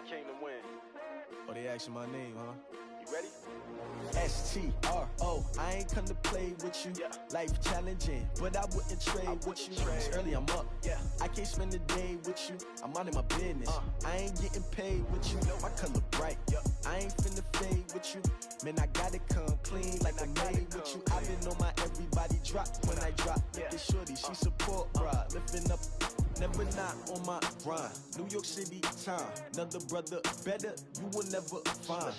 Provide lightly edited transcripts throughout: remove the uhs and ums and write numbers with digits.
came to win. Oh, they asking my name, huh? You ready? S-T-R-O, I ain't come to play with you. Yeah. Life challenging, but I wouldn't trade with you. It's early, I'm up. Yeah. I can't spend the day with you. I'm out of my business. I ain't getting paid with you. My color bright. Yep. I ain't finna fade with you. Man, I gotta come clean like I'm made with you. I've been on my everybody drop when I drop. Look at shorty, she support ride. Lifting up, never not on my grind. New York City time. Another brother better, you will never find.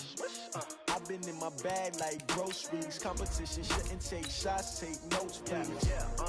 I've been in my bag like groceries. Competition shouldn't take shots, take notes, please.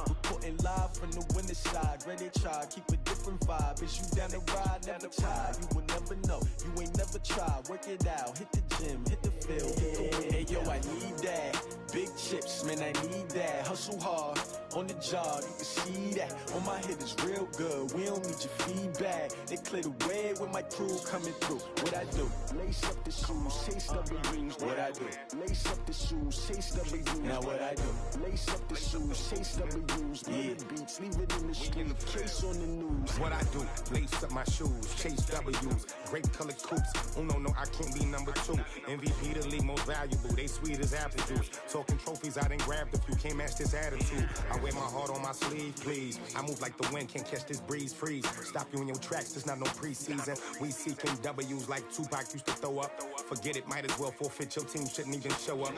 Reporting live from the winter side. Ready to try, keep a different vibe. Is you down the ride, never tired. You will never know, you ain't never tried. Work it out, hit the gym, hit the field, hit the wind. Hey yo, I need that. Big chips, man, I need that. Hustle hard, on the job, you can see that. On my head is real good, we don't need your feedback. They clear the way with my crew coming through. What I do? Lace up the shoes, chase W's. What I do? Lace up the shoes, chase W's. Now what I do? Lace up the shoes, chase W's. Yeah. Beats, leave it in the street, case on the news. What I do? Lace up my shoes, chase W's. Great colored coops. Oh no, I can't be number 2. MVP the league most valuable. They sweet as apple juice. Talking trophies, I didn't grab the few. Can't match this attitude. I wear my heart on my sleeve, please. I move like the wind, can't catch this breeze, freeze. Stop you in your tracks, there's not no preseason. We seeking W's like Tupac used to throw up. Forget it, might as well forfeit. Your team shouldn't even show up.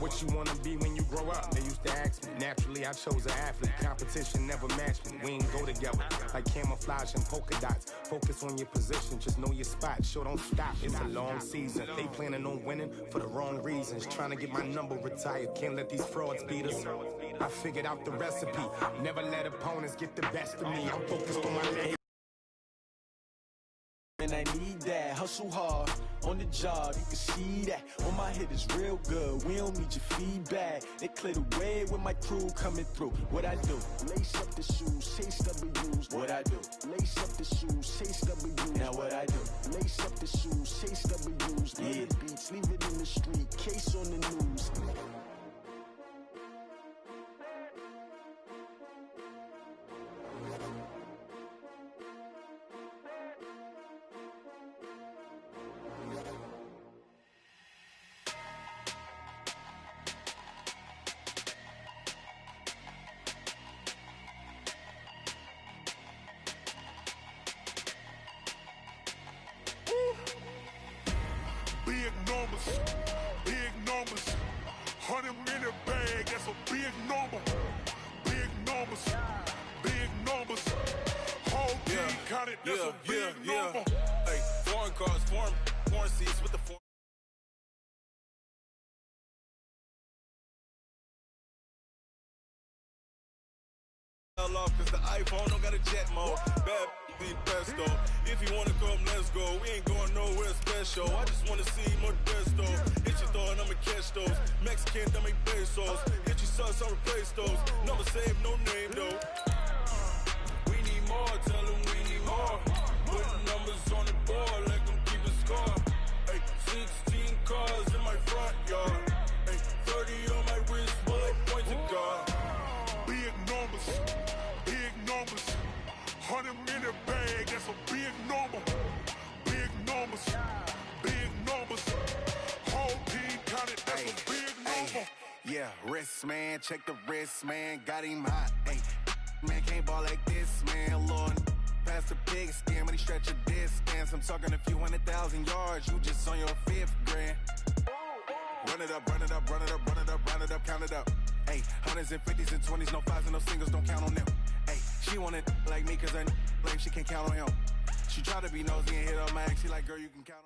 What you wanna be when you grow up? They used to ask me. Naturally, I chose an athlete. Competition never matched me. We ain't go together like camouflage and polka dots. Focus on your position, just know your spot. Sure, don't stop. It's a long season. They planning on winning for the wrong reasons. Trying to get my number retired. Can't let these frauds beat us. I figured out the recipe. Never let opponents get the best of me. I'm focused on my legacy. And I need that, hustle hard, on the job, you can see that. On my head is real good, we don't need your feedback. They clear the way with my crew coming through. What I do? Lace up the shoes, chase W's. What I do? Lace up the shoes, chase W's. Now what I do? Lace up the shoes, chase W's. Yeah. Beats, leave it in the street, case on the news. Big numbers, 100-minute bag, that's a big number. Big numbers, whole team counted, that's a big number. Hey, foreign cars, foreign seats with the foreign. Off cause the iPhone don't got a jet mode. Bad be pesto. If you wanna come, let's go. We ain't going nowhere special. I just wanna see more Modesto. Hit your thought, I'ma catch those. Mexican, I make pesos. Hit your sauce, I'll replace those. Number save, no name though. We need more, tell them we need more. Put numbers on the board, let them keep a score. Hey, 16 cars in my front yard. Hey, 30 on my wrist, bullet points of God. Big numbers, 100-minute bag, that's a big number. Big numbers, whole team counted, that's a big number. Yeah, wrist man, check the wrist man, got him hot. Ay, man can't ball like this, man. Lord, past the big skin, when he stretch a distance. I'm talking a few 100,000 yards, you just on your 5th grand. Run it up, count it up. Ay, 100s and 50s and 20s, no 5s and no singles, don't count on them. Ay, she want it like me cause her blame, she can't count on him. She try to be nosy and hit up my ex, she like, girl, you can count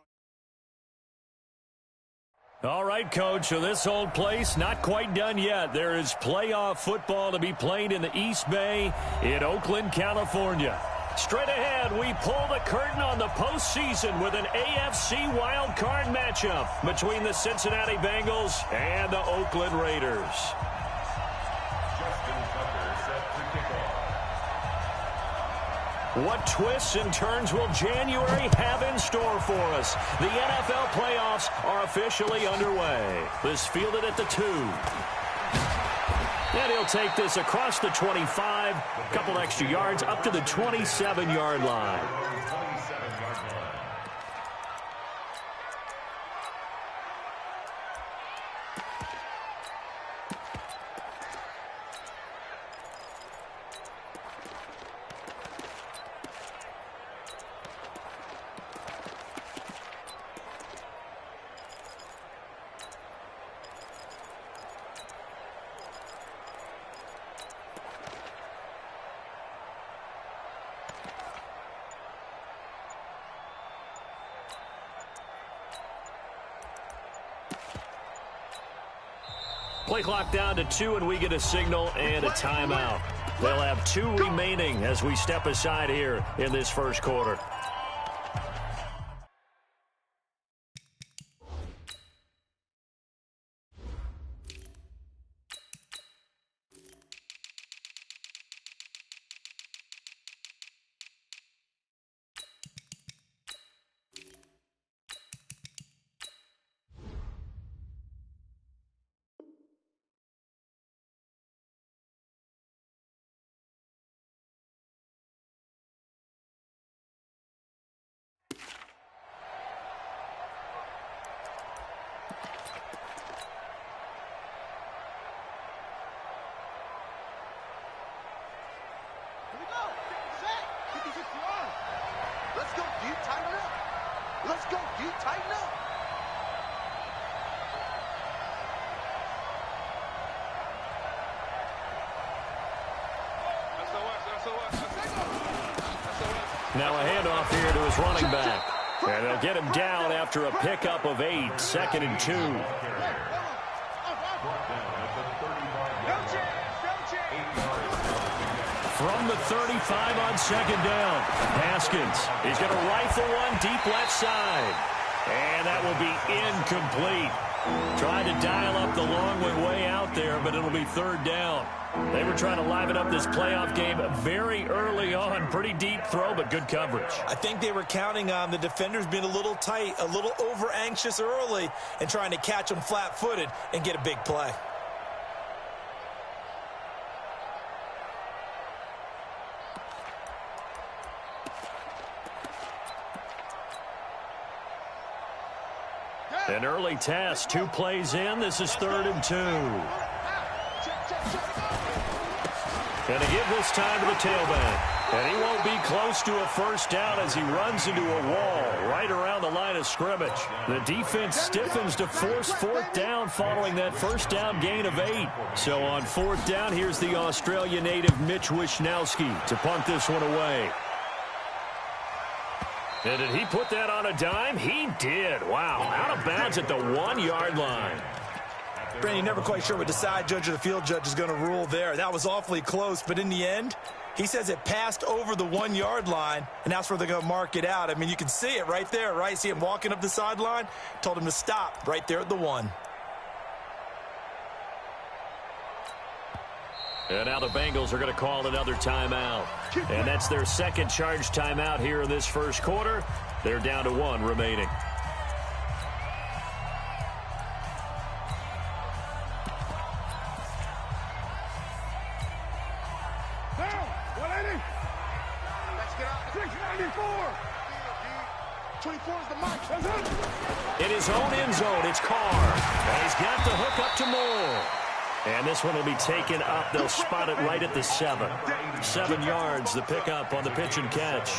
on. All right, Coach, so this old place not quite done yet. There is playoff football to be played in the East Bay in Oakland, California. Straight ahead, we pull the curtain on the postseason with an AFC wildcard matchup between the Cincinnati Bengals and the Oakland Raiders. What twists and turns will January have in store for us? The NFL playoffs are officially underway. This fielded at the 2. And he'll take this across the 25, a couple extra yards up to the 27-yard line. Play clock down to 2, and we get a signal and a timeout. They'll have 2 remaining as we step aside here in this first quarter. Now a handoff here to his running back. And they'll get him down after a pickup of 8, 2nd and 2. From the 35 on 2nd down, Haskins. He's going to rifle one deep left side. And that will be incomplete. Trying to dial up the long way out there, but it'll be 3rd down. They were trying to liven up this playoff game very early on. Pretty deep throw, but good coverage. I think they were counting on the defenders being a little tight, a little over-anxious early, and trying to catch them flat-footed and get a big play. An early test, 2 plays in. This is 3rd and 2. Going to give this time to the tailback. And he won't be close to a first down as he runs into a wall right around the line of scrimmage. The defense stiffens to force 4th down following that first down gain of 8. So on 4th down, here's the Australia native Mitch Wishnowski to punt this one away. And did he put that on a dime? He did. Wow. Out of bounds at the 1-yard line. Brandon, you're never quite sure what the side judge or the field judge is going to rule there. That was awfully close, but in the end, he says it passed over the 1-yard line, and that's where they're going to mark it out. I mean, you can see it right there, right? See him walking up the sideline? Told him to stop right there at the 1. And now the Bengals are going to call another timeout. And that's their 2nd charge timeout here in this first quarter. They're down to 1 remaining. Down, 180. Let's get out. 694. 24 is the mark. In his own end zone, it's Carr. And he's got the hook up to Moore. And this one will be taken up. They'll spot it right at the 7. 7 yards, the pickup on the pitch and catch.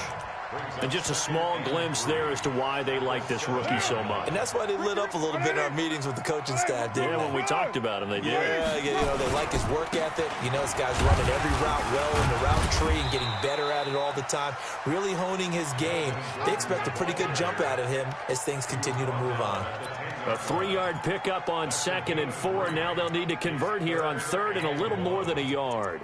And just a small glimpse there as to why they like this rookie so much. And that's why they lit up a little bit in our meetings with the coaching staff, didn't they? Yeah, when we talked about him, they did. Yeah, you know, they like his work ethic. You know, this guy's running every route well in the route tree and getting better at it all the time, really honing his game. They expect a pretty good jump out of him as things continue to move on. A 3-yard pickup on 2nd and 4. Now they'll need to convert here on 3rd and a little more than a yard.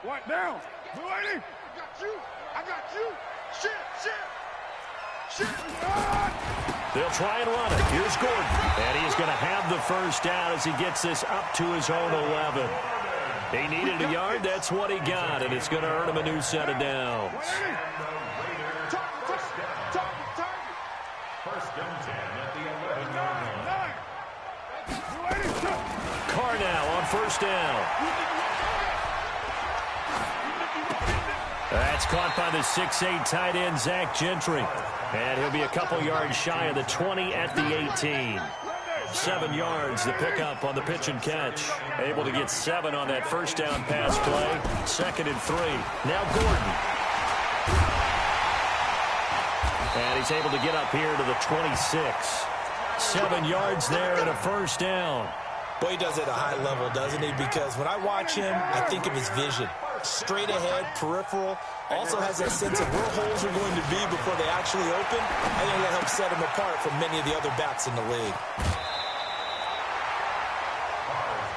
What down? 280. I got you. Shit. They'll try and run it. Here's Gordon. And he's going to have the first down as he gets this up to his own 11. He needed a yard. That's what he got. And it's going to earn him a new set of downs. Carr now on first down. That's caught by the 6'8" tight end, Zach Gentry. And he'll be a couple yards shy of the 20 at the 18. 7 yards, the pickup on the pitch and catch. Able to get 7 on that first down pass play. 2nd and 3. Now Gordon. And he's able to get up here to the 26. 7 yards there and a first down. Boy, he does it at a high level, doesn't he? Because when I watch him, I think of his vision. Straight ahead, peripheral. Also has that sense of where holes are going to be before they actually open. I think that helps set him apart from many of the other backs in the league.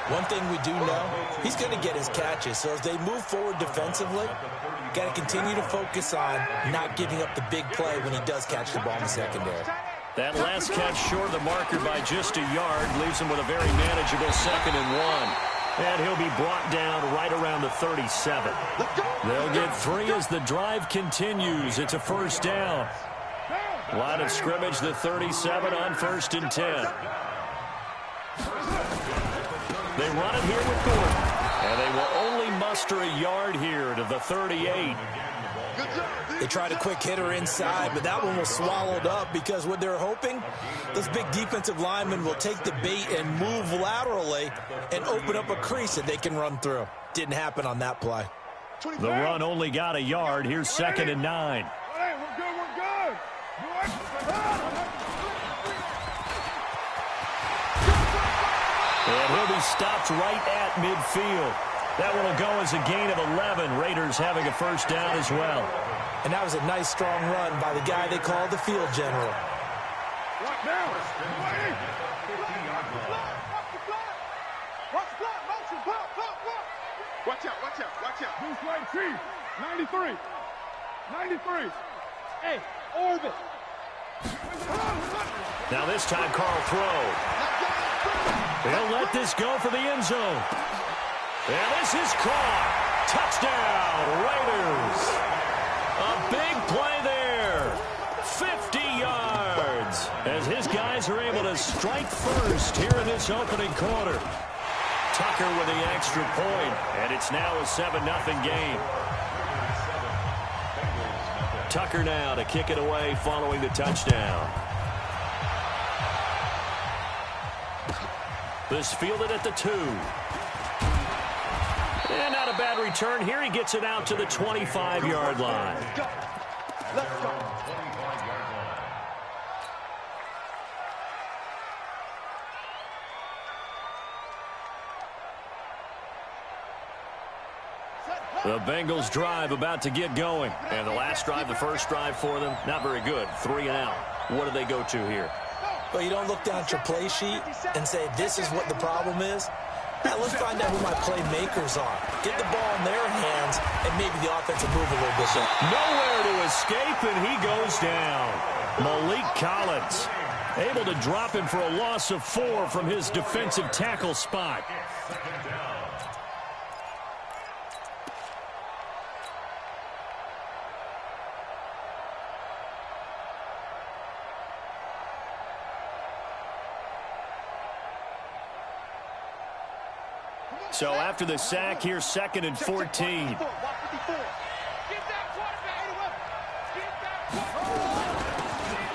One thing we do know, he's going to get his catches. So as they move forward defensively, got to continue to focus on not giving up the big play when he does catch the ball in the secondary. That last catch short of the marker by just a yard leaves him with a very manageable 2nd and 1. And he'll be brought down right around the 37. They'll get 3 as the drive continues. It's a 1st down. Line of scrimmage, the 37 on 1st and 10. They run it here with Gordon. And they will only muster a yard here to the 38. They tried a quick hitter inside, but that one was swallowed up because what they're hoping, those big defensive linemen will take the bait and move laterally and open up a crease that they can run through. Didn't happen on that play. The run only got a yard. Here's 2nd and 9. And he'll be stopped right at midfield. That one will go as a gain of 11. Raiders having a 1st down as well. And that was a nice, strong run by the guy they call the field general. Watch out, watch out, watch out. Who's right, Chief? 93. 93. Hey, orbit. Now this time, Carl throw. They'll let this go for the end zone. And this is caught. Touchdown, Raiders. A big play there. 50 yards. As his guys are able to strike first here in this opening quarter. Tucker with the extra point. And it's now a 7-0 game. Tucker now to kick it away following the touchdown. This fielded at the 2. And not a bad return here. He gets it out to the 25-yard line. Let's go. The Bengals drive about to get going. And the last drive, the first drive for them, not very good. 3 and out. What do they go to here? Well, you don't look down at your play sheet and say, this is what the problem is. Now, let's find out who my playmakers are. Get the ball in their hands, and maybe the offense will move a little bit. Nowhere to escape, and he goes down. Malik Collins able to drop him for a loss of 4 from his defensive tackle spot. So after the sack, here's 2nd and 14.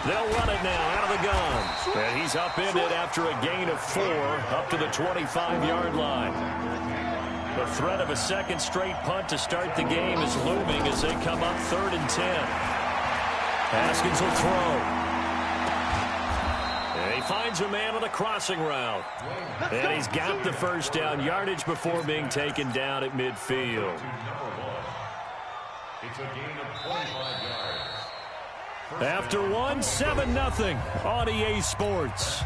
They'll run it now out of the gun. And he's upended after a gain of 4 up to the 25-yard line. The threat of a second straight punt to start the game is looming as they come up 3rd and 10. Haskins will throw. And he finds a man on a crossing route. And he's got the first down yardage before being taken down at midfield. It's a gain of 25 yards. After 1, 7-0 on EA Sports.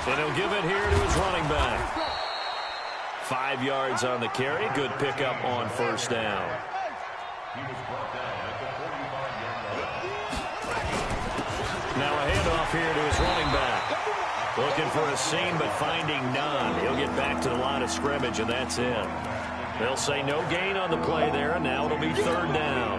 And he'll give it here to his running back. 5 yards on the carry. Good pickup on first down. Now a handoff here to his running back. Looking for a seam, but finding none. He'll get back to the line of scrimmage, and that's it. They'll say no gain on the play there, and now it'll be 3rd down.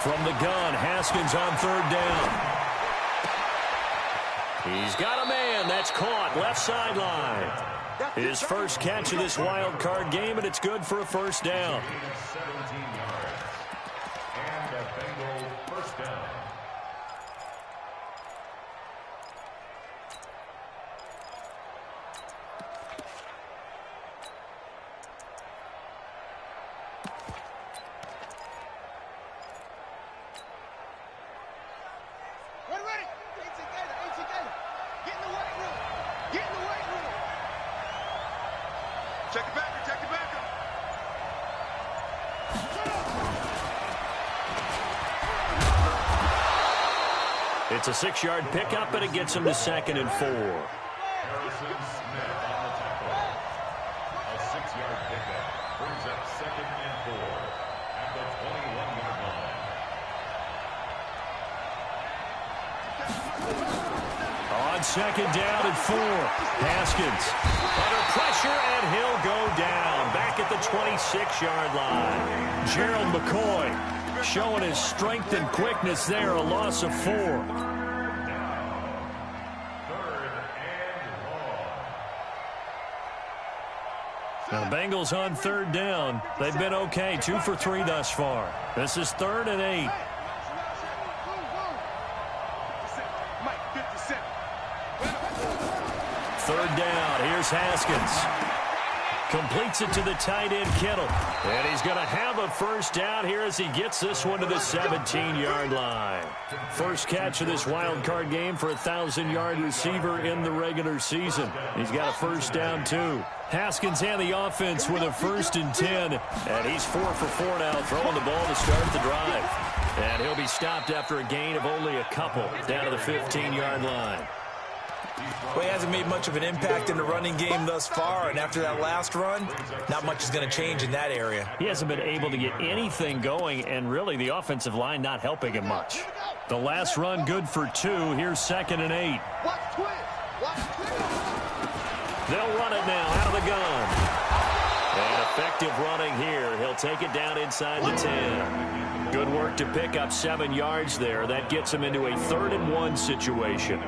From the gun, Haskins on 3rd down. He's got a man. That's caught. Left sideline. His first catch of this wild card game, and it's good for a first down. 17 yards. And a Bengal first down. Check it back. Check it back. It's a 6-yard pickup, and it gets him to 2nd and 4. Harrison Smith on the tackle. A 6-yard pickup brings up 2nd and 4 at the 21-yard line. On 2nd down and 4, Haskins under pressure, and he'll go down back at the 26-yard line. Gerald McCoy showing his strength and quickness there, a loss of 4. Now the Bengals on 3rd down. They've been okay, 2 for 3 thus far. This is 3rd and 8. Third down, here's Haskins. Completes it to the tight end, Kittle. And he's going to have a first down here as he gets this one to the 17-yard line. First catch of this wild card game for a 1,000-yard receiver in the regular season. He's got a first down, too. Haskins and the offense with a 1st and 10. And he's 4 for 4 now, throwing the ball to start the drive. And he'll be stopped after a gain of only a couple down to the 15-yard line. Well, he hasn't made much of an impact in the running game thus far, and after that last run, not much is going to change in that area. He hasn't been able to get anything going, and really the offensive line not helping him much. The last run good for 2. Here's 2nd and 8. They'll run it now out of the gun. And effective running here. He'll take it down inside the 10. Good work to pick up 7 yards there. That gets him into a 3rd and 1 situation.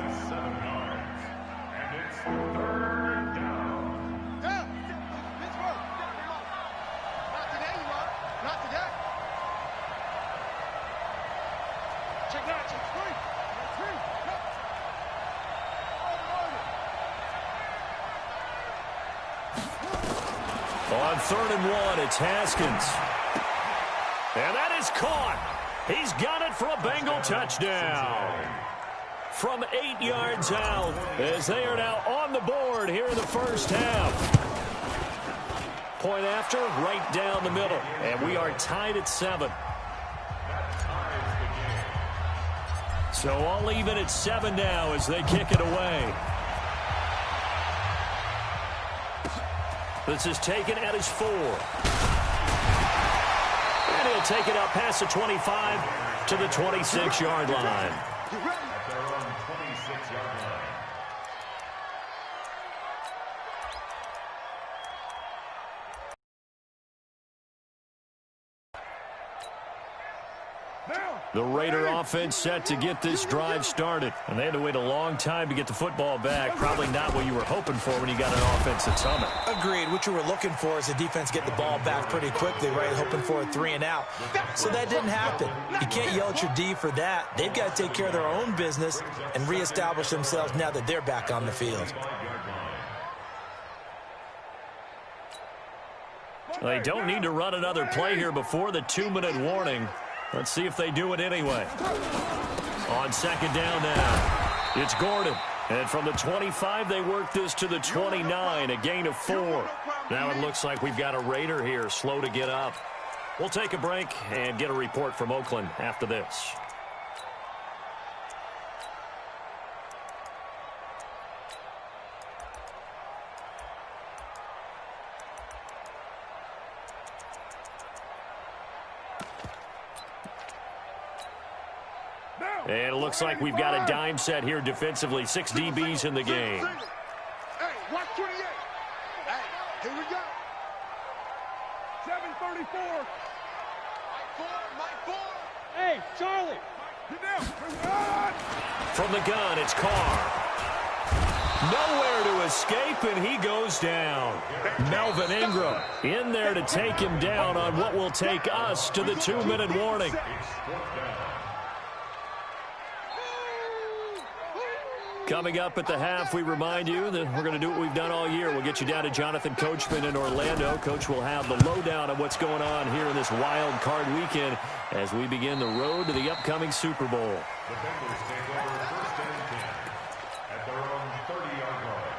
On 3rd and 1, it's Haskins. And that is caught. He's got it for a Bengal touchdown. From 8 yards out, as they are now on the board here in the first half. Point after, right down the middle. And we are tied at 7. So all even at 7 now as they kick it away. This is taken at his 4. And he'll take it up past the 25 to the 26-yard line. At their own 26-yard line. The Raider offense set to get this drive started. And they had to wait a long time to get the football back. Probably not what you were hoping for when you got an offense that's humming. Agreed. What you were looking for is the defense get the ball back pretty quickly, right? Hoping for a 3 and out. So that didn't happen. You can't yell at your D for that. They've got to take care of their own business and reestablish themselves now that they're back on the field. They don't need to run another play here before the 2-minute warning. Let's see if they do it anyway. On 2nd down now, it's Gordon. And from the 25, they work this to the 29, a gain of 4. Now it looks like we've got a Raider here, slow to get up. We'll take a break and get a report from Oakland after this. And it looks like we've got a dime set here defensively. 6 DBs in the game. Hey, watch 28. Hey, here we go. 7:34. Mike 4. Hey, Charlie. Get down. From the gun, it's Carr. Nowhere to escape, and he goes down. Melvin Ingram in there to take him down on what will take us to the 2-minute warning. Coming up at the half, we remind you that we're going to do what we've done all year. We'll get you down to Jonathan Coachman in Orlando. Coach will have the lowdown on what's going on here in this wild card weekend as we begin the road to the upcoming Super Bowl. The Bengals take over 1st and 10 at their own 30-yard line.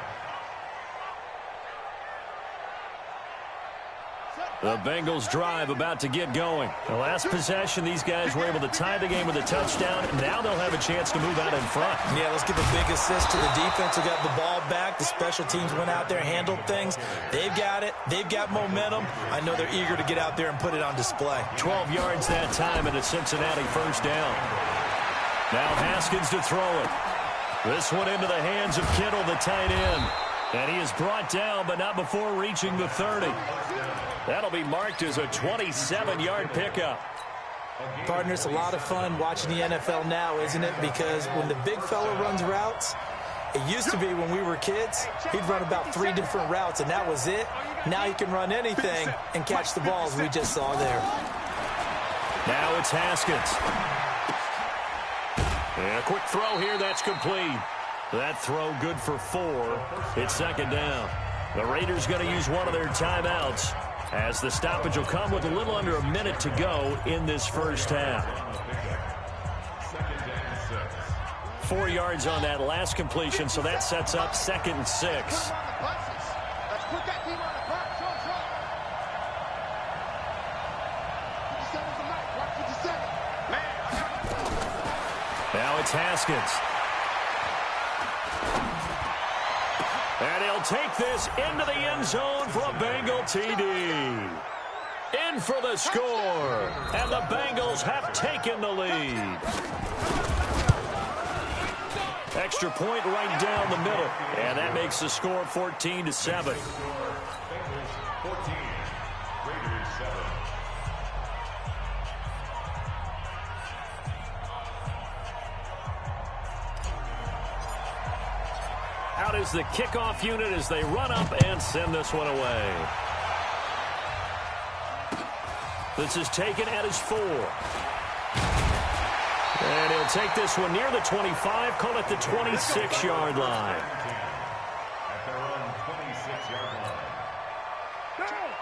The Bengals drive about to get going. The last possession, these guys were able to tie the game with a touchdown. Now they'll have a chance to move out in front. Yeah, let's give a big assist to the defense who got the ball back. The special teams went out there, handled things. They've got it. They've got momentum. I know they're eager to get out there and put it on display. 12 yards that time and a Cincinnati first down. Now Haskins to throw it. This one into the hands of Kittle, the tight end. And he is brought down, but not before reaching the 30. That'll be marked as a 27-yard pickup. Partner, it's a lot of fun watching the NFL now, isn't it? Because when the big fella runs routes, it used to be when we were kids, he'd run about 3 different routes, and that was it. Now he can run anything and catch the balls we just saw there. Now it's Haskins. And a quick throw here, that's complete. That throw good for 4. It's second down. The Raiders going to use one of their timeouts as the stoppage will come with a little under a minute to go in this first half. 4 yards on that last completion, so that sets up 2nd and 6. Now it's Haskins. And he'll take this into the end zone for a Bengal TD. In for the score. And the Bengals have taken the lead. Extra point right down the middle. And that makes the score 14-7. 14, Raiders 7. Out is the kickoff unit as they run up and send this one away. This is taken at his 4. And he'll take this one near the 25, call it the 26-yard line. At their own 26-yard line.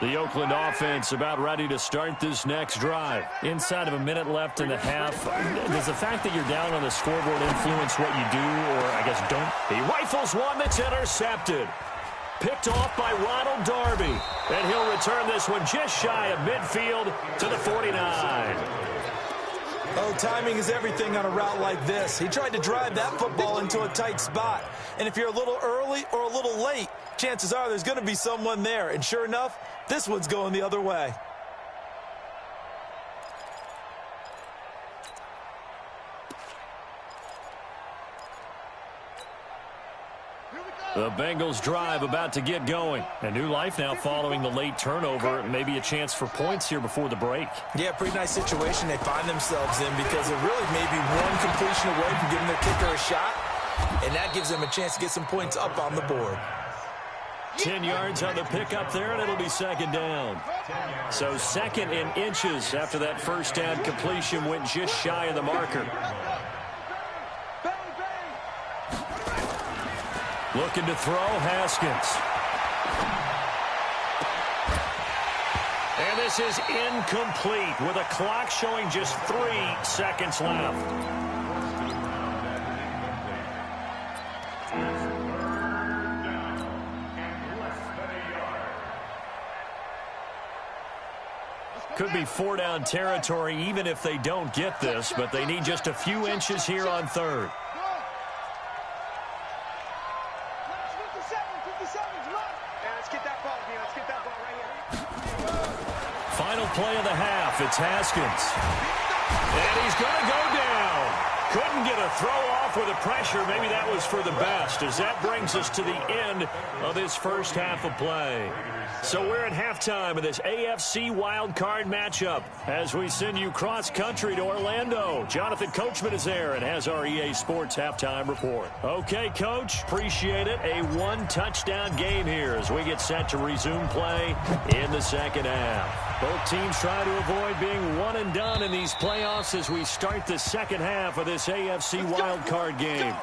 The Oakland offense about ready to start this next drive. Inside of a minute left in the half. Does the fact that you're down on the scoreboard influence what you do, or I guess don't? He rifles one that's intercepted. Picked off by Ronald Darby. And he'll return this one just shy of midfield to the 49. Oh, timing is everything on a route like this. He tried to drive that football into a tight spot. And if you're a little early or a little late, chances are there's going to be someone there. And sure enough, this one's going the other way. The Bengals drive about to get going. A new life now following the late turnover. Maybe a chance for points here before the break. Yeah, pretty nice situation they find themselves in because it really may be one completion away from giving their kicker a shot. And that gives them a chance to get some points up on the board. 10 yards on the pickup there, and it'll be second down. So 2nd in inches after that first down completion went just shy of the marker. Looking to throw, Haskins. And this is incomplete with a clock showing just 3 seconds left. Could be 4-down territory even if they don't get this, but they need just a few inches here on 3rd. Final play of the half. It's Haskins. And he's going to go down. Couldn't get a throw off with the pressure. Maybe that was for the best, as that brings us to the end of this first half of play. So we're at halftime of this AFC wildcard matchup as we send you cross-country to Orlando. Jonathan Coachman is there and has our EA Sports halftime report. Okay, Coach, appreciate it. A 1-touchdown game here as we get set to resume play in the second half. Both teams try to avoid being one and done in these playoffs as we start the second half of this AFC wildcard game.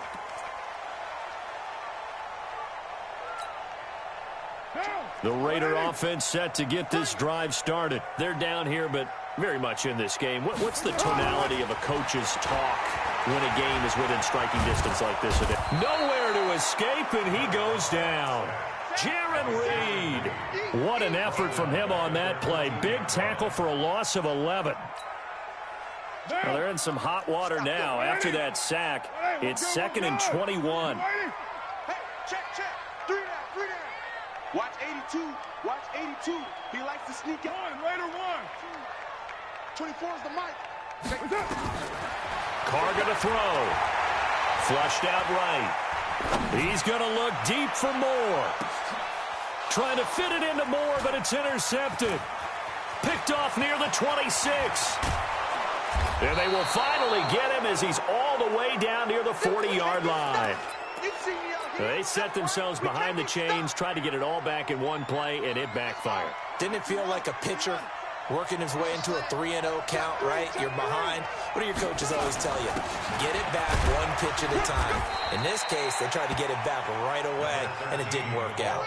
The Raider offense set to get this drive started. They're down here, but very much in this game. What's the tonality of a coach's talk when a game is within striking distance like this? Nowhere to escape, and he goes down. Jaron Reed. What an effort from him on that play. Big tackle for a loss of 11. Well, they're in some hot water now after that sack. It's 2nd and 21. Hey, check. 3 down. Watch 82. He likes to sneak out. Raider 1. 24 is the mic. Carr going to throw. Flushed out right. He's going to look deep for Moore. Trying to fit it into Moore, but it's intercepted. Picked off near the 26. And they will finally get him as he's all the way down near the 40-yard line. They set themselves behind the chains, tried to get it all back in one play, and it backfired. Didn't it feel like a pitcher working his way into a 3-0 count, right? You're behind. What do your coaches always tell you? Get it back one pitch at a time. In this case, they tried to get it back right away, and it didn't work out.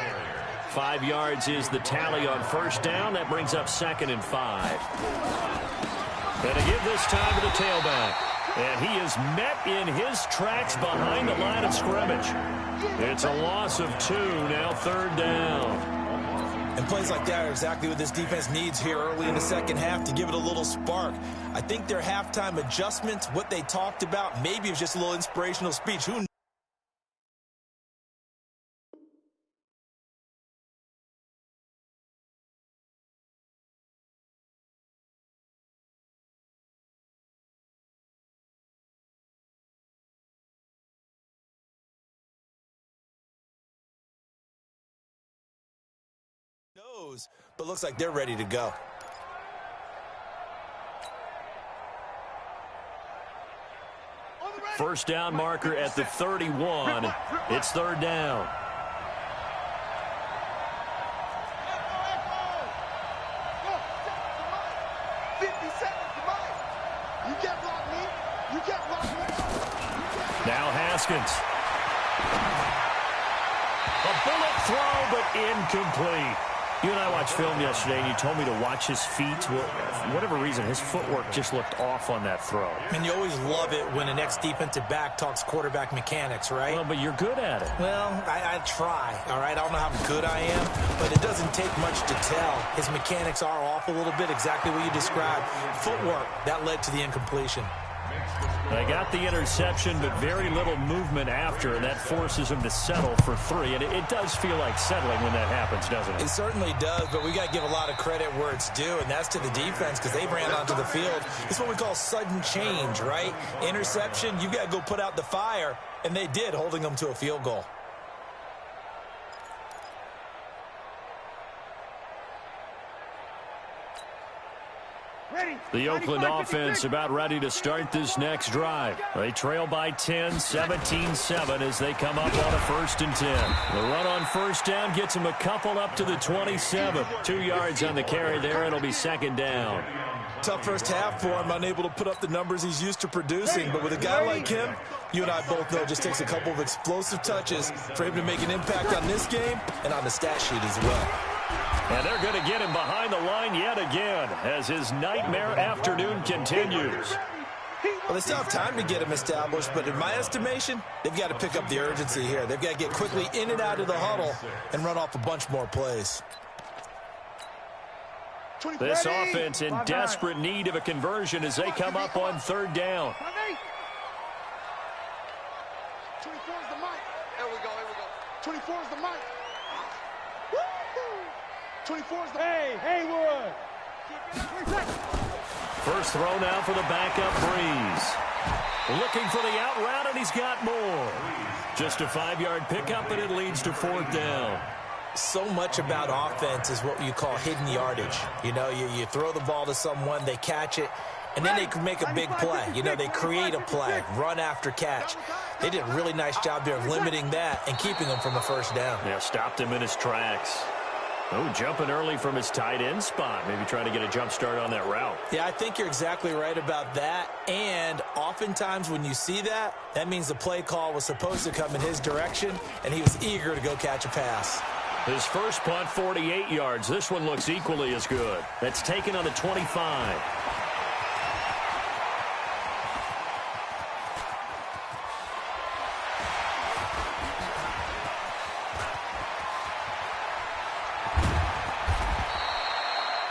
5 yards is the tally on first down. That brings up 2nd and 5. And to give this time to the tailback. And he is met in his tracks behind the line of scrimmage. It's a loss of 2, now 3rd down. And plays like that are exactly what this defense needs here early in the second half to give it a little spark. I think their halftime adjustments, what they talked about, maybe it was just a little inspirational speech. Who knows? But looks like they're ready to go. First down marker at the 31. It's 3rd down. Now Haskins. A bullet throw, but incomplete. You and I watched film yesterday, and you told me to watch his feet. Well, for whatever reason, his footwork just looked off on that throw. And you always love it when an ex-defensive back talks quarterback mechanics, right? Well, but you're good at it. Well, I try, all right? I don't know how good I am, but it doesn't take much to tell. His mechanics are off a little bit, exactly what you described. Footwork, that led to the incompletion. They got the interception, but very little movement after, and that forces him to settle for 3. And it does feel like settling when that happens, doesn't it? It certainly does, but we got to give a lot of credit where it's due, and that's to the defense because they ran onto the field. It's what we call sudden change, right? Interception, you got to go put out the fire, and they did, holding them to a field goal. The Oakland offense about ready to start this next drive. They trail by 10, 17-7 as they come up on a 1st and 10. The run on first down gets them a couple up to the 27. 2 yards on the carry there. It'll be 2nd down. Tough first half for him, unable to put up the numbers he's used to producing. But with a guy like him, you and I both know it just takes a couple of explosive touches for him to make an impact on this game and on the stat sheet as well. And they're going to get him behind the line yet again as his nightmare afternoon continues. Well, they still have time to get him established, but in my estimation, they've got to pick up the urgency here. They've got to get quickly in and out of the huddle and run off a bunch more plays. This offense in desperate need of a conversion as they come up on 3rd down. 24's the mic. There we go. 24's the mic. 24's the Hey, Haywood. First throw now for the backup Breeze. Looking for the out route, and he's got more. Just a 5-yard pickup, and it leads to 4th down. So much about offense is what you call hidden yardage. You know, you throw the ball to someone, they catch it, and then they can make a big play. You know, they create a play, run after catch. They did a really nice job there of limiting that and keeping him from a 1st down. Yeah, stopped him in his tracks. Oh, jumping early from his tight end spot. Maybe trying to get a jump start on that route. Yeah, I think you're exactly right about that. And oftentimes when you see that, that means the play call was supposed to come in his direction, and he was eager to go catch a pass. His first punt, 48 yards. This one looks equally as good. That's taken on the 25.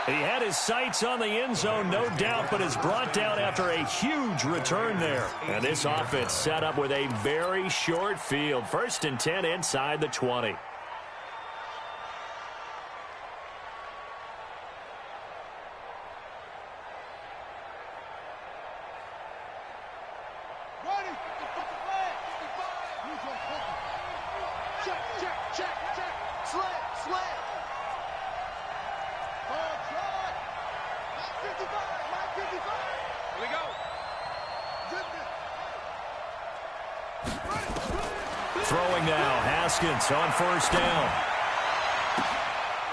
He had his sights on the end zone, no doubt, but is brought down after a huge return there. And this offense set up with a very short field. 1st and 10 inside the 20. Throwing now, Haskins on 1st down.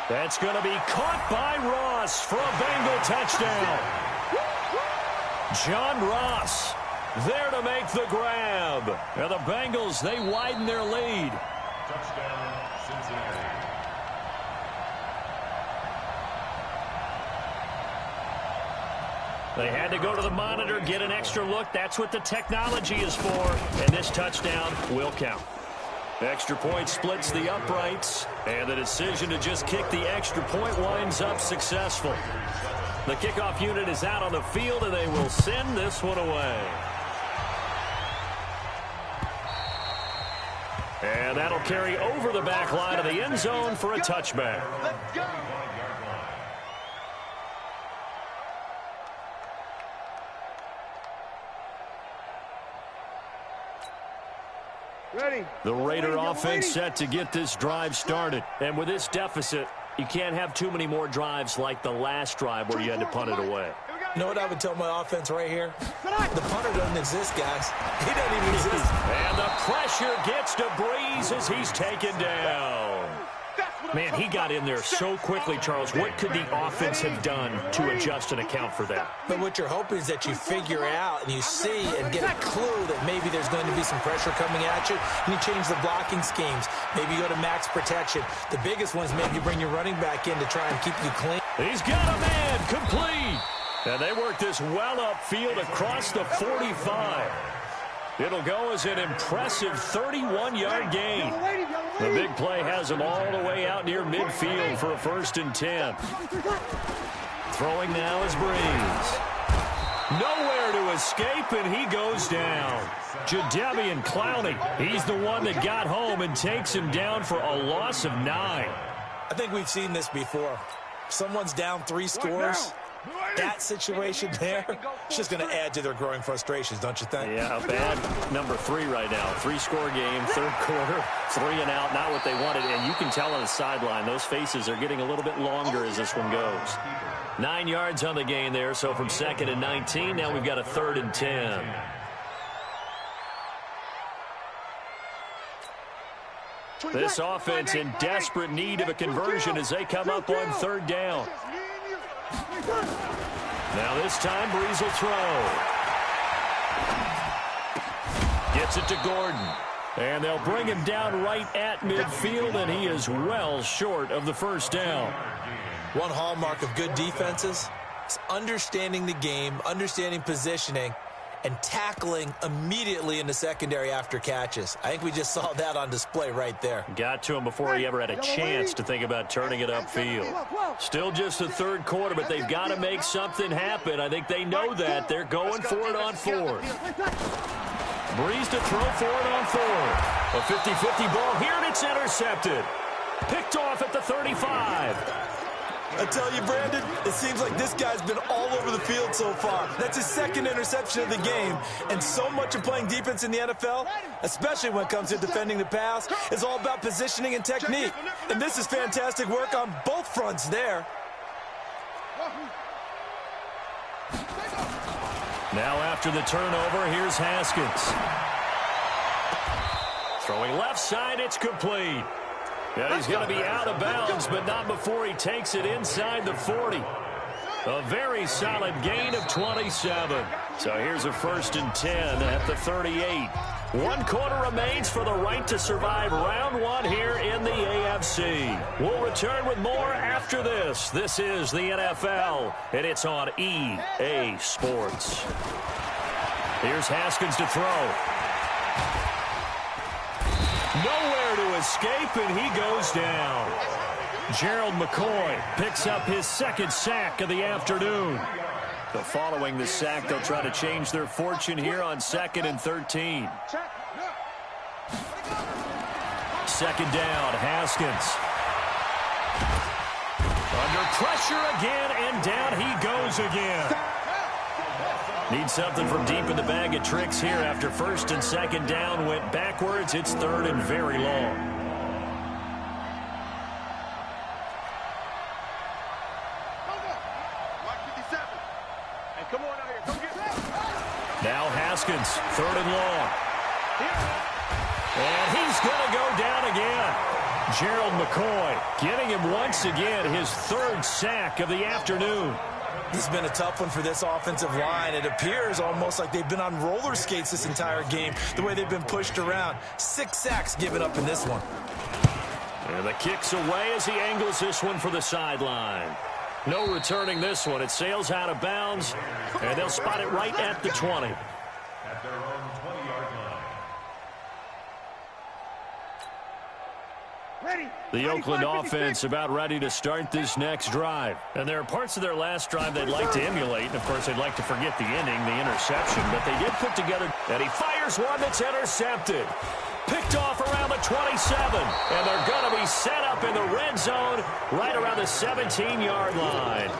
That's going to be caught by Ross for a Bengal touchdown. John Ross there to make the grab. And the Bengals, they widen their lead. Touchdown, Cincinnati. They had to go to the monitor, get an extra look. That's what the technology is for. And this touchdown will count. Extra point splits the uprights. And the decision to just kick the extra point winds up successful. The kickoff unit is out on the field, and they will send this one away. And that'll carry over the back line of the end zone for a touchback. Let's go. Ready. The Raider offense set to get this drive started. And with this deficit, you can't have too many more drives like the last drive where you had to punt it away. You know what I would tell my offense right here? The punter doesn't exist, guys. He doesn't even exist. And the pressure gets to Breeze as he's taken down. Man, he got in there so quickly, Charles. What could the offense have done to adjust and account for that? But what you're hoping is that you figure out and you see and get a clue that maybe there's going to be some pressure coming at you, and you change the blocking schemes. Maybe you go to max protection. The biggest ones, maybe you bring your running back in to try and keep you clean. He's got a man complete. And they work this well upfield across the 45. It'll go as an impressive 31-yard gain. The big play has him all the way out near midfield for a 1st and 10. Throwing now is Breeze. Nowhere to escape, and he goes down. Jadeveon Clowney, he's the one that got home and takes him down for a loss of 9. I think we've seen this before. Someone's down 3 scores. That situation there, it's just going to add to their growing frustrations, don't you think? Yeah, bad number 3 right now. 3-score game, 3rd quarter, 3 and out, not what they wanted. And you can tell on the sideline, those faces are getting a little bit longer as this one goes. 9 yards on the gain there, so from 2nd and 19, now we've got a 3rd and 10. This offense in desperate need of a conversion as they come up on 3rd down. Now this time, Breeze will throw. Gets it to Gordon. And they'll bring him down right at midfield, and he is well short of the 1st down. One hallmark of good defenses is understanding the game, understanding positioning, and tackling immediately in the secondary after catches. I think we just saw that on display right there. Got to him before he ever had a chance to think about turning it upfield. Still just the 3rd quarter, but they've got to make something happen. I think they know that. They're going for it on 4th. Breeze to throw for it on 4th. A 50-50 ball here, and it's intercepted. Picked off at the 35. I tell you, Brandon, it seems like this guy's been all over the field so far. That's his 2nd interception of the game. And so much of playing defense in the NFL, especially when it comes to defending the pass, is all about positioning and technique. And this is fantastic work on both fronts there. Now after the turnover, here's Haskins. Throwing left side, it's complete. Yeah, he's going to be out of bounds, but not before he takes it inside the 40. A very solid gain of 27. So here's a 1st and 10 at the 38. 1 quarter remains for the right to survive round 1 here in the AFC. We'll return with more after this. This is the NFL, and it's on EA Sports. Here's Haskins to throw. Nowhere to escape, and he goes down. Gerald McCoy picks up his second sack of the afternoon. So following the sack, they'll try to change their fortune here on 2nd and 13. Second down, Haskins. Under pressure again, and down he goes again. Needs something from deep in the bag of tricks here after 1st and 2nd down went backwards. It's 3rd and very long. Now Haskins, 3rd and long. And he's going to go down again. Gerald McCoy getting him once again his 3rd sack of the afternoon. This has been a tough one for this offensive line. It appears almost like they've been on roller skates this entire game, the way they've been pushed around. 6 sacks given up in this one. And the kick's away as he angles this one for the sideline. No returning this one. It sails out of bounds, and they'll spot it right at the 20. At their own 20-yard line. The Oakland offense about ready to start this next drive. And there are parts of their last drive they'd like to emulate. And, of course, they'd like to forget the inning, the interception. But they did put together, and he fires one that's intercepted. Picked off around the 27. And they're going to be set up in the red zone right around the 17-yard line.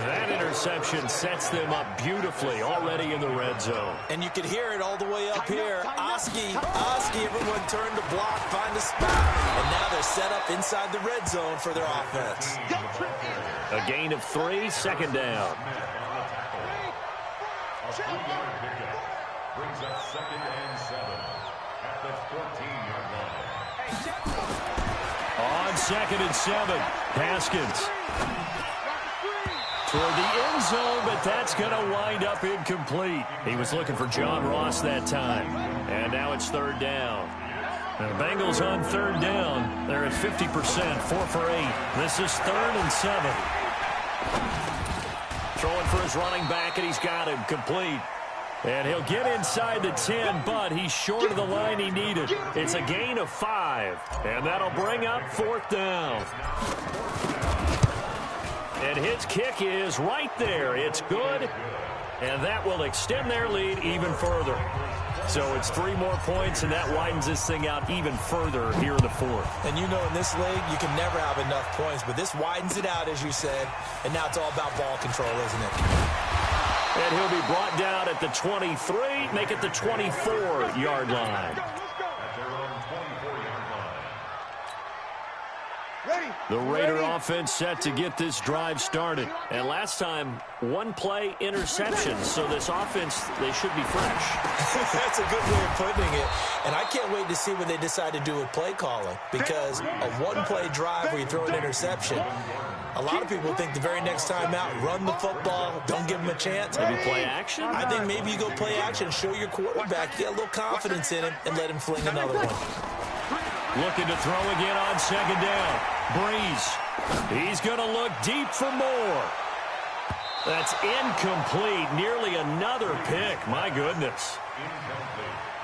That interception sets them up beautifully already in the red zone. And you can hear it all the way up here. Oski, everyone turned to block, find a spot. And now they're set up inside the red zone for their offense. A gain of 3, 2nd down. A 3-yard pickup brings up 2nd and 7 at the 14-yard line. On 2nd and 7, Haskins toward the end zone, but that's going to wind up incomplete. He was looking for John Ross that time. And now it's 3rd down. The Bengals on 3rd down. They're at 50%, 4 for 8. This is 3rd and 7. Throwing for his running back, and he's got him complete. And he'll get inside the 10, but he's short of the line he needed. It's a gain of 5, and that'll bring up 4th down. And his kick is right there. It's good, and that will extend their lead even further. So it's 3 more points, and that widens this thing out even further here in the 4th. And you know in this league, you can never have enough points, but this widens it out, as you said, and now it's all about ball control, isn't it? And he'll be brought down at the 23, make it the 24-yard line. The Raider offense set to get this drive started. And last time, 1-play interception. So this offense, they should be fresh. That's a good way of putting it. And I can't wait to see what they decide to do with play calling. Because a 1-play drive where you throw an interception, a lot of people think the very next time out, run the football, don't give them a chance. Maybe play action? I think maybe you go play action, show your quarterback, get a little confidence in him, and let him fling another one. Looking to throw again on 2nd down. Breeze. He's going to look deep for more. That's incomplete. Nearly another pick. My goodness.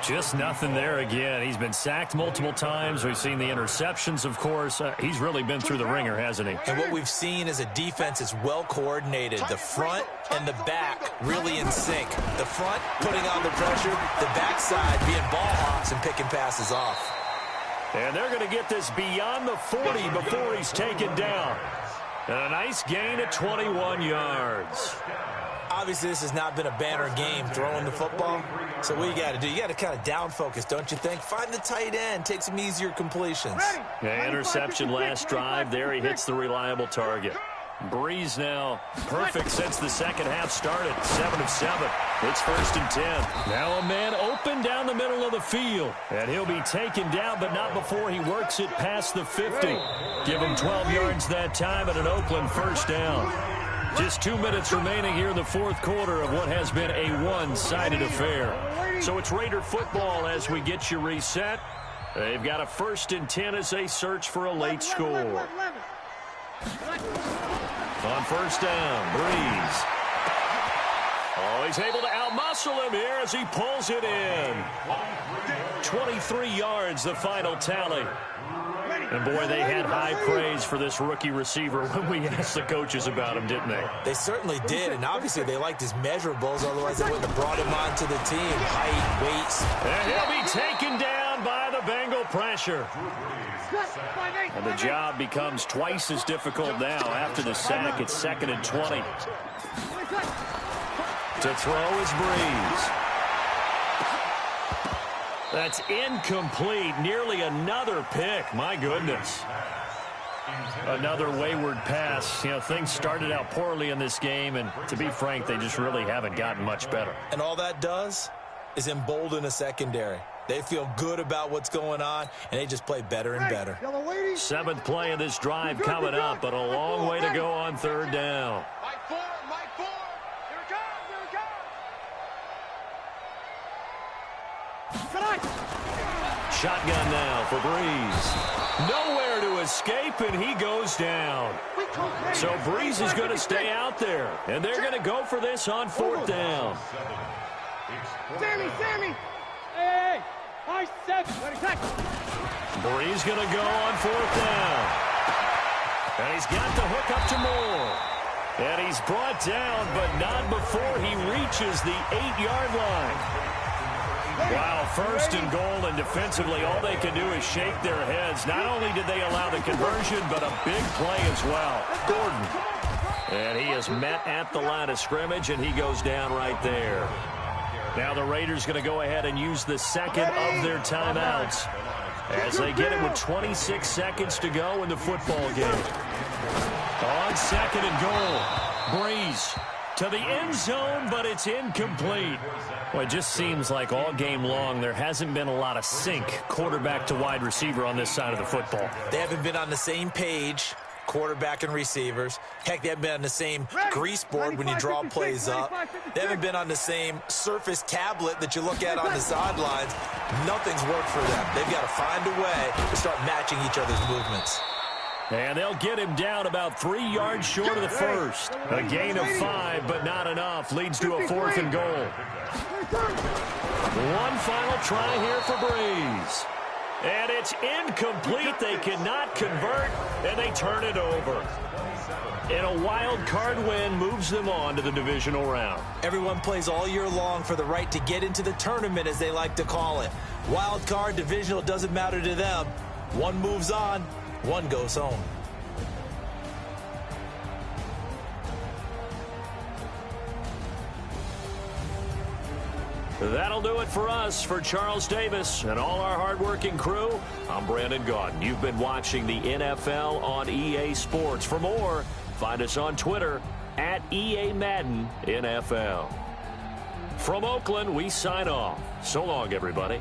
Just nothing there again. He's been sacked multiple times. We've seen the interceptions, of course. He's really been through the ringer, hasn't he? And what we've seen is a defense that's well coordinated. The front and the back really in sync. The front putting on the pressure. The backside being ball hawks and picking passes off. And they're going to get this beyond the 40 before he's taken down. And a nice gain of 21 yards. Obviously, this has not been a banner game throwing the football. So what you got to do, you got to kind of down focus, don't you think? Find the tight end, take some easier completions. Yeah, interception last drive. There he hits the reliable target. Breeze now perfect since the second half started. 7 of 7. It's 1st and 10. Now a man open down the middle of the field. And he'll be taken down, but not before he works it past the 50. Give him 12 yards that time and an Oakland 1st down. Just 2 minutes remaining here in the 4th quarter of what has been a one-sided affair. So it's Raider football as we get you reset. They've got a 1st and 10 as they search for a late score. On 1st down, Breeze. Oh, he's able to outmuscle him here as he pulls it in. 23 yards, the final tally. And, boy, they had high praise for this rookie receiver when we asked the coaches about him, didn't they? They certainly did, and obviously they liked his measurables. Otherwise, they wouldn't have brought him onto the team. Height, weights. And he'll be taken down by the Bengal pressure. And the job becomes twice as difficult now after the sack. It's 2nd and 20. To throw is Breeze. That's incomplete. Nearly another pick. My goodness. Another wayward pass. You know, things started out poorly in this game, and to be frank, they just really haven't gotten much better. And all that does is embolden a secondary. They feel good about what's going on, and they just play better and better. 7th play of this drive coming up, but a long way to go on 3rd down. Mike 4. Here it comes. Shotgun now for Breeze. Nowhere to escape, and he goes down. So Breeze is going to stay out there, and they're going to go for this on 4th down. Sammy. Hey. High 7. Breeze going to go on 4th down. And he's got the hook up to Moore. And he's brought down, but not before he reaches the 8-yard line. Wow, 1st and goal, and defensively all they can do is shake their heads. Not only did they allow the conversion, but a big play as well. Gordon. And he is met at the line of scrimmage, and he goes down right there. Now the Raiders going to go ahead and use the 2nd of their timeouts as they get it with 26 seconds to go in the football game. On 2nd and goal, Breeze to the end zone, but it's incomplete. Well, it just seems like all game long there hasn't been a lot of sync quarterback to wide receiver on this side of the football. They haven't been on the same page, quarterback and receivers. Heck, they haven't been on the same grease board when you draw plays up. They haven't been on the same surface tablet that you look at on the sidelines. Nothing's worked for them. They've got to find a way to start matching each other's movements. And they'll get him down about 3 yards short of the first. A gain of 5, but not enough. Leads to a 4th and goal. One final try here for Breeze. And it's incomplete. They cannot convert, and they turn it over. And a wild card win moves them on to the divisional round. Everyone plays all year long for the right to get into the tournament, as they like to call it. Wild card, divisional, doesn't matter to them. One moves on, one goes home. That'll do it for us. For Charles Davis and all our hardworking crew, I'm Brandon Gaudin. You've been watching the NFL on EA Sports. For more, find us on Twitter at EA Madden NFL. From Oakland, we sign off. So long, everybody.